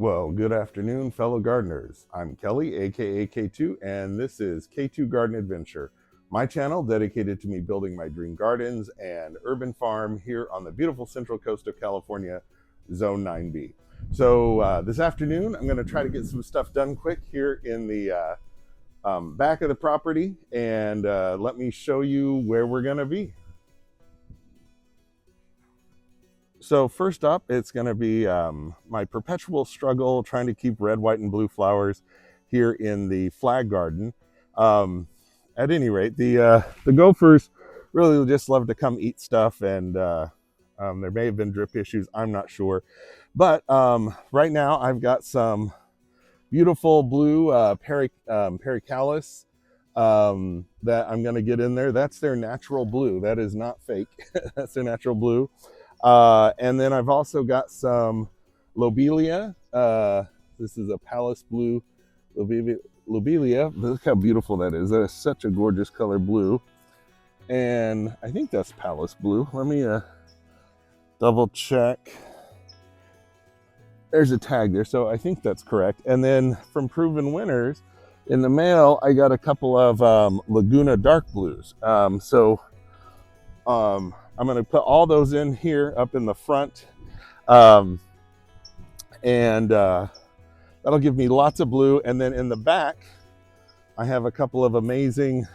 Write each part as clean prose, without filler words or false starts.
Well, good afternoon, fellow gardeners. I'm Kelly, aka K2, and this is K2 Garden Adventure, my channel dedicated to me building my dream gardens and urban farm here on the beautiful central coast of California, Zone 9B. So this afternoon, I'm going to try to get some stuff done quick here in the back of the property, and let me show you where we're going to be. So first up, it's going to be my perpetual struggle trying to keep red, white, and blue flowers here in the flag garden. At any rate, the gophers really just love to come eat stuff, and there may have been drip issues, I'm not sure. But right now I've got some beautiful blue pericallus that I'm going to get in there. That's their natural blue. That is not fake. That's their natural blue. And then I've also got some lobelia. This is a Palace blue lobelia. Look how beautiful that is. That is such a gorgeous color blue. And I think that's Palace blue. Let me double check. There's a tag there, so I think that's correct. And then from Proven Winners, in the mail, I got a couple of Laguna dark blues. I'm going to put all those in here up in the front, and that'll give me lots of blue. And then in the back, I have a couple of amazing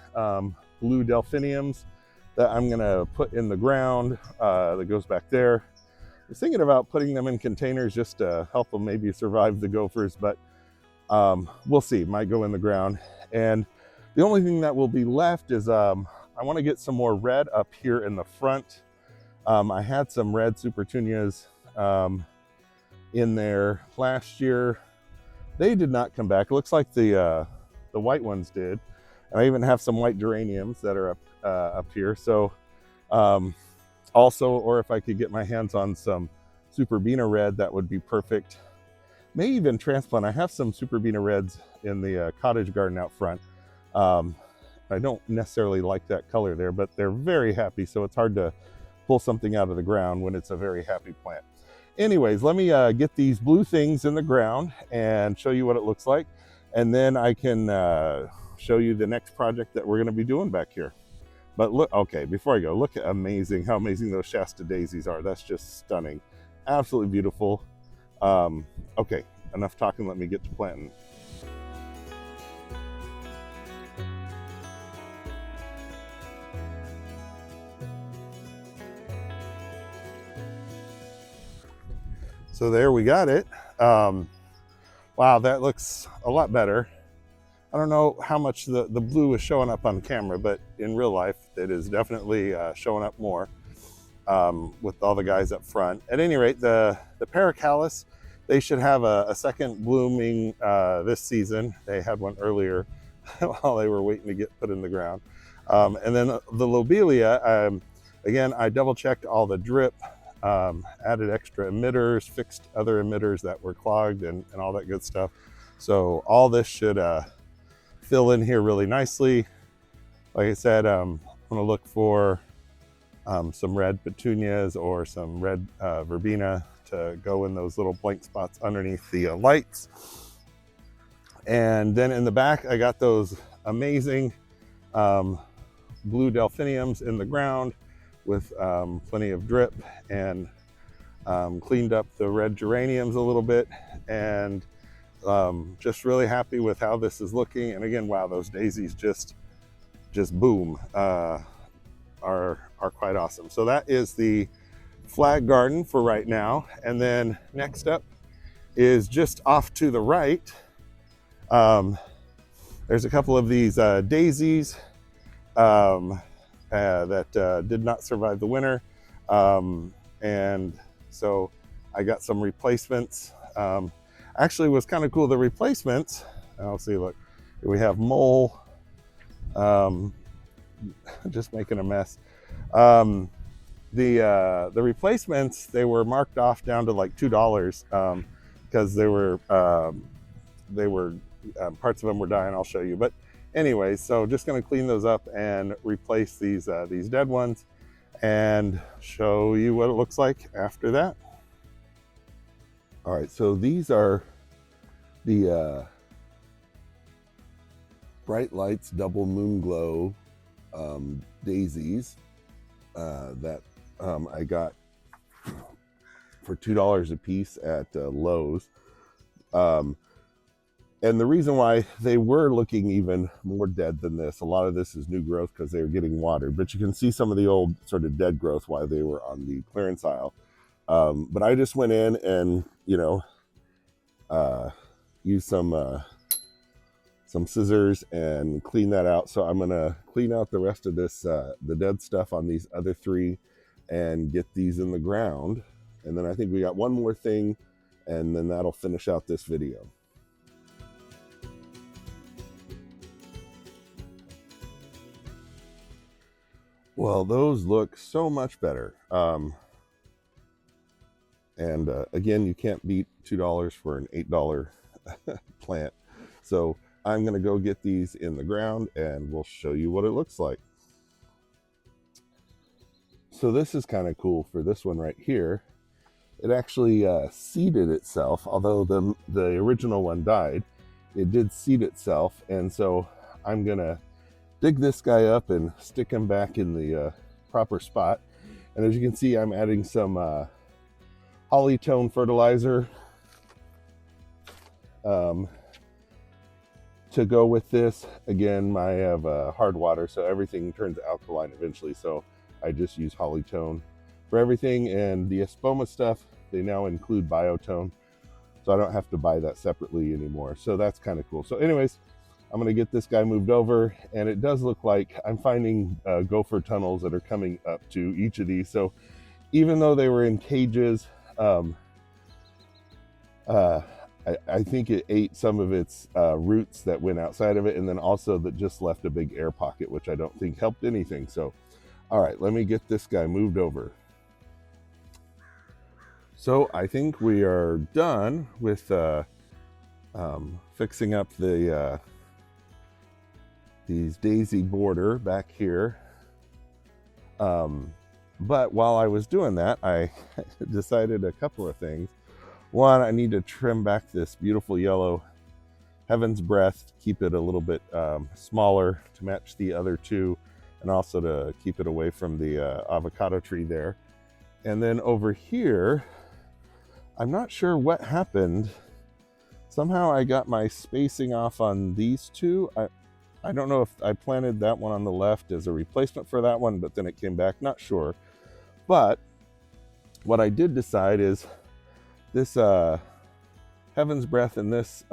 blue delphiniums that I'm going to put in the ground. That goes back there. I was thinking about putting them in containers just to help them maybe survive the gophers, but we'll see. Might go in the ground. And the only thing that will be left is I want to get some more red up here in the front. I had some red supertunias in there last year. They did not come back. It looks like the white ones did. And I even have some white geraniums that are up here. So also, or if I could get my hands on some Superbena red, that would be perfect. May even transplant. I have some Superbena reds in the cottage garden out front. I don't necessarily like that color there, but they're very happy, so it's hard to pull something out of the ground when it's a very happy plant. Anyways, let me get these blue things in the ground and show you what it looks like, and then I can show you the next project that we're going to be doing back here. But look, okay, before I go, look at how amazing those Shasta daisies are. That's just stunning. Absolutely beautiful. Okay, enough talking, let me get to planting. So there we got it. Wow, that looks a lot better. I don't know how much the blue is showing up on camera, but in real life, it is definitely showing up more with all the guys up front. At any rate, the pericallus, they should have a second blooming this season. They had one earlier while they were waiting to get put in the ground. And then the lobelia, again, I double checked all the drip, added extra emitters, fixed other emitters that were clogged and all that good stuff. So all this should fill in here really nicely. Like I said, I'm gonna look for some red petunias or some red verbena to go in those little blank spots underneath the lights. And then in the back, I got those amazing blue delphiniums in the ground with plenty of drip, and cleaned up the red geraniums a little bit, and just really happy with how this is looking. And again, wow, those daisies just boom, are quite awesome. So that is the flag garden for right now. And then next up is just off to the right. There's a couple of these daisies that did not survive the winter. And so I got some replacements. Actually, was kind of cool. The replacements, I'll see, look, we have mole, just making a mess. The replacements, they were marked off down to like $2 because they were parts of them were dying. I'll show you. But anyway, so just going to clean those up and replace these dead ones, and show you what it looks like after that. All right, so these are the Bright Lights Double Moon Glow daisies that I got for $2 a piece at Lowe's. And the reason why they were looking even more dead than this, a lot of this is new growth because they were getting watered, but you can see some of the old sort of dead growth while they were on the clearance aisle. But I just went in and, used some scissors and clean that out. So I'm gonna clean out the rest of this, the dead stuff on these other three, and get these in the ground. And then I think we got one more thing, and then that'll finish out this video. Well, those look so much better. And again, you can't beat $2 for an $8 plant. So I'm gonna go get these in the ground and we'll show you what it looks like. So this is kind of cool for this one right here. It actually seeded itself, although the original one died. It did seed itself, and so I'm gonna dig this guy up and stick him back in the proper spot. And as you can see, I'm adding some Hollytone fertilizer to go with this. Again, I have hard water, so everything turns alkaline eventually, so I just use Hollytone for everything. And the Espoma stuff, they now include Biotone, so I don't have to buy that separately anymore. So that's kind of cool. So anyways, I'm gonna get this guy moved over, and it does look like I'm finding gopher tunnels that are coming up to each of these. So even though they were in cages, I think it ate some of its roots that went outside of it, and then also that just left a big air pocket, which I don't think helped anything. So, all right, let me get this guy moved over. So I think we are done with fixing up the these daisy border back here. But while I was doing that, I decided a couple of things. One, I need to trim back this beautiful yellow Heaven's Breath, keep it a little bit smaller to match the other two, and also to keep it away from the avocado tree there. And then over here, I'm not sure what happened. Somehow I got my spacing off on these two. I don't know if I planted that one on the left as a replacement for that one, but then it came back, not sure. But what I did decide is this Heaven's Breath and this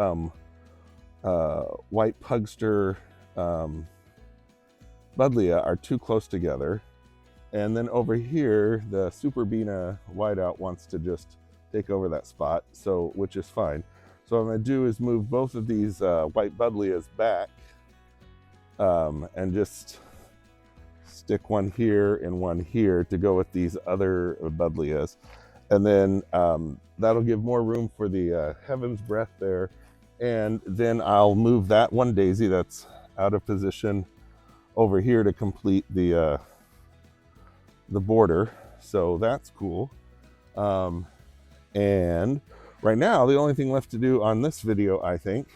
white pugster buddleia are too close together. And then over here, the Super Bina whiteout wants to just take over that spot, so which is fine. So what I'm gonna do is move both of these white buddleias back and just stick one here and one here to go with these other buddleias. And then that'll give more room for the Heaven's Breath there. And then I'll move that one daisy that's out of position over here to complete the border. So that's cool. And right now, the only thing left to do on this video, I think,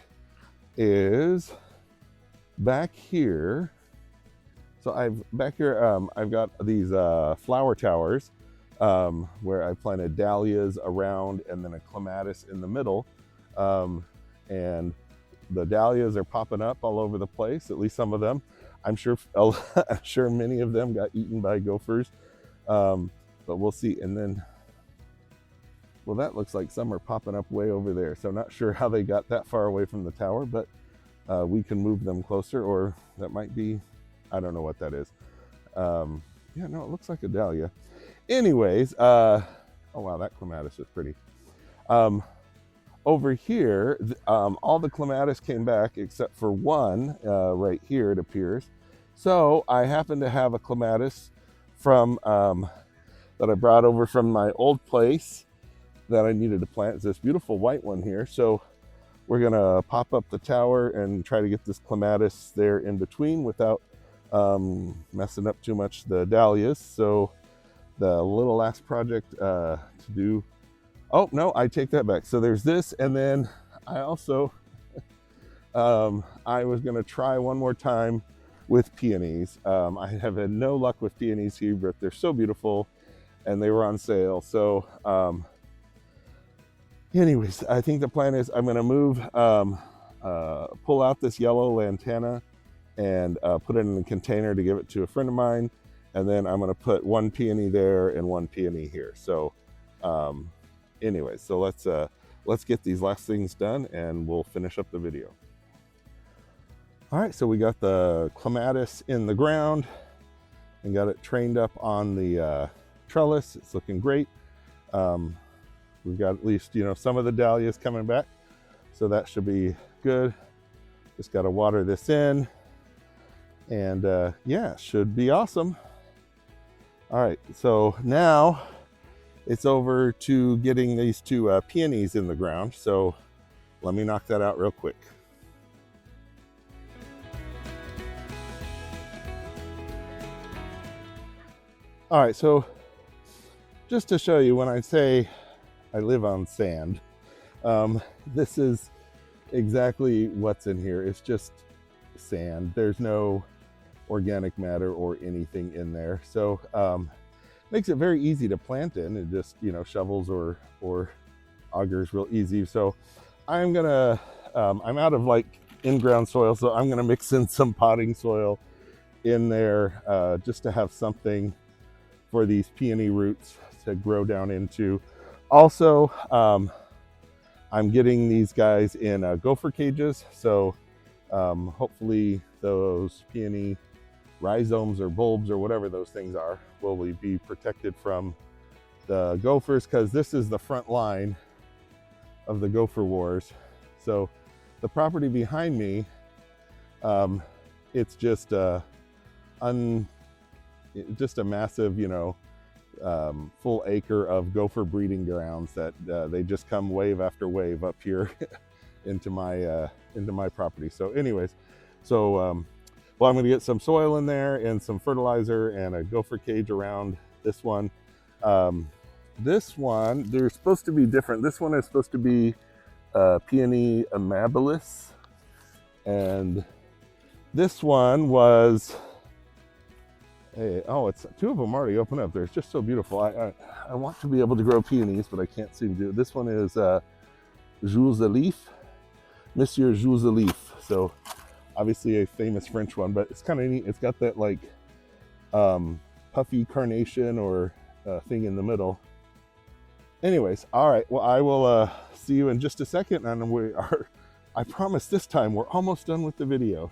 is back here. So I've got these flower towers where I planted dahlias around and then a clematis in the middle. And the dahlias are popping up all over the place, at least some of them. I'm sure many of them got eaten by gophers, but we'll see. And then, well, that looks like some are popping up way over there. So I'm not sure how they got that far away from the tower, but we can move them closer, or that might be, I don't know what that is. Yeah, no, it looks like a dahlia. Anyways, oh wow, that clematis is pretty. Over here, all the clematis came back except for one right here, it appears. So I happen to have a clematis from that I brought over from my old place that I needed to plant. It's this beautiful white one here. So we're gonna pop up the tower and try to get this clematis there in between without messing up too much the dahlias. So the little last project to do. Oh, no, I take that back. So there's this, and then I also, I was gonna try one more time with peonies. I have had no luck with peonies here, but they're so beautiful and they were on sale. So anyways, I think the plan is I'm gonna move, pull out this yellow lantana and put it in a container to give it to a friend of mine. And then I'm gonna put one peony there and one peony here. So anyways, so let's get these last things done and we'll finish up the video. All right, so we got the clematis in the ground and got it trained up on the trellis. It's looking great. We've got at least, some of the dahlias coming back, so that should be good. Just got to water this in, and yeah, should be awesome. All right, so now it's over to getting these two peonies in the ground. So let me knock that out real quick. All right, so just to show you, when I say I live on sand, this is exactly what's in here. It's just sand. There's no organic matter or anything in there. So makes it very easy to plant in. It just, shovels or augers real easy. So I'm gonna, I'm out of like in-ground soil, so I'm gonna mix in some potting soil in there just to have something for these peony roots to grow down into. Also, I'm getting these guys in gopher cages, so hopefully those peony rhizomes or bulbs or whatever those things are will be protected from the gophers, because this is the front line of the gopher wars. So the property behind me, it's just just a massive, full acre of gopher breeding grounds that they just come wave after wave up here into my property. So anyways, so well, I'm going to get some soil in there and some fertilizer and a gopher cage around this one. This one, they're supposed to be different. This one is supposed to be Peony amabilis, and this one was oh, it's two of them already open up there. It's just so beautiful. I want to be able to grow peonies, but I can't seem to do it. This one is Jules de Leaf, Monsieur Jules de Leaf. So obviously a famous French one, but it's kind of neat. It's got that like puffy carnation or thing in the middle. Anyways, all right. Well, I will see you in just a second, and we are. I promise this time we're almost done with the video.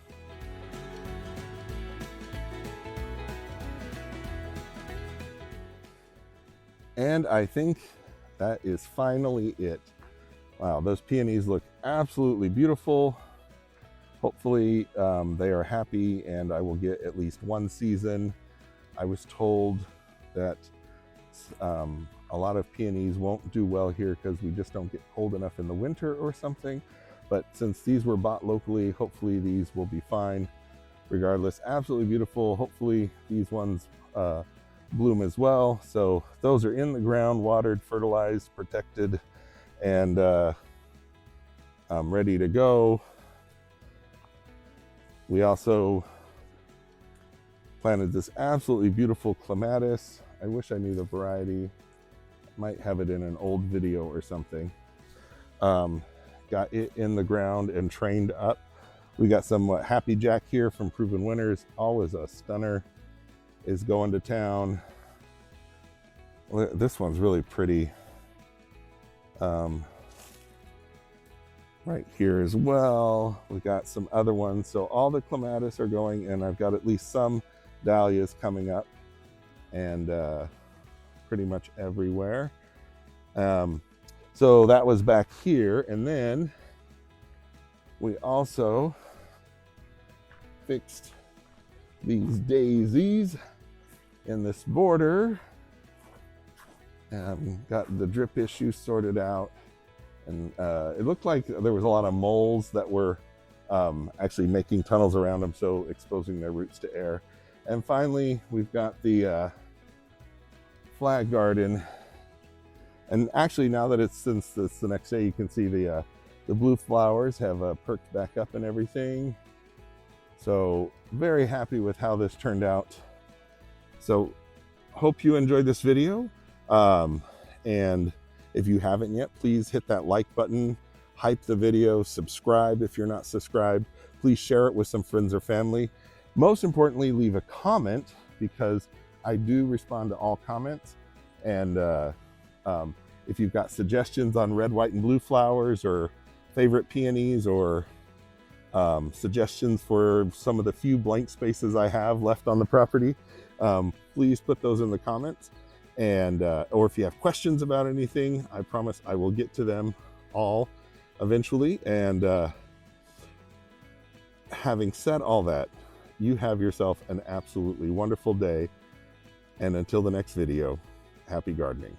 And I think that is finally it. Wow, those peonies look absolutely beautiful. Hopefully they are happy and I will get at least one season. I was told that a lot of peonies won't do well here because we just don't get cold enough in the winter or something. But since these were bought locally, hopefully these will be fine. Regardless, absolutely beautiful. Hopefully these ones bloom as well. So those are in the ground, watered, fertilized, protected, and ready to go. We also planted this absolutely beautiful clematis. I wish I knew the variety. Might have it in an old video or something. Got it in the ground and trained up. We got some Happy Jack here from Proven Winners. Always a stunner. Is going to town. This one's really pretty. Right here as well. We got some other ones. So all the clematis are going, and I've got at least some dahlias coming up, and pretty much everywhere. So that was back here, and then we also fixed these daisies in this border. Got the drip issue sorted out, and it looked like there was a lot of moles that were actually making tunnels around them, so exposing their roots to air. And finally, we've got the flag garden. And actually, now that it's since it's the next day, you can see the The blue flowers have perked back up and everything. So very happy with how this turned out. So hope you enjoyed this video. And if you haven't yet, please hit that like button, hype the video, subscribe if you're not subscribed. Please share it with some friends or family. Most importantly, leave a comment, because I do respond to all comments. And if you've got suggestions on red, white, and blue flowers, or favorite peonies, or suggestions for some of the few blank spaces I have left on the property, please put those in the comments. And or if you have questions about anything, I promise I will get to them all eventually. And having said all that, you have yourself an absolutely wonderful day. And until the next video, happy gardening.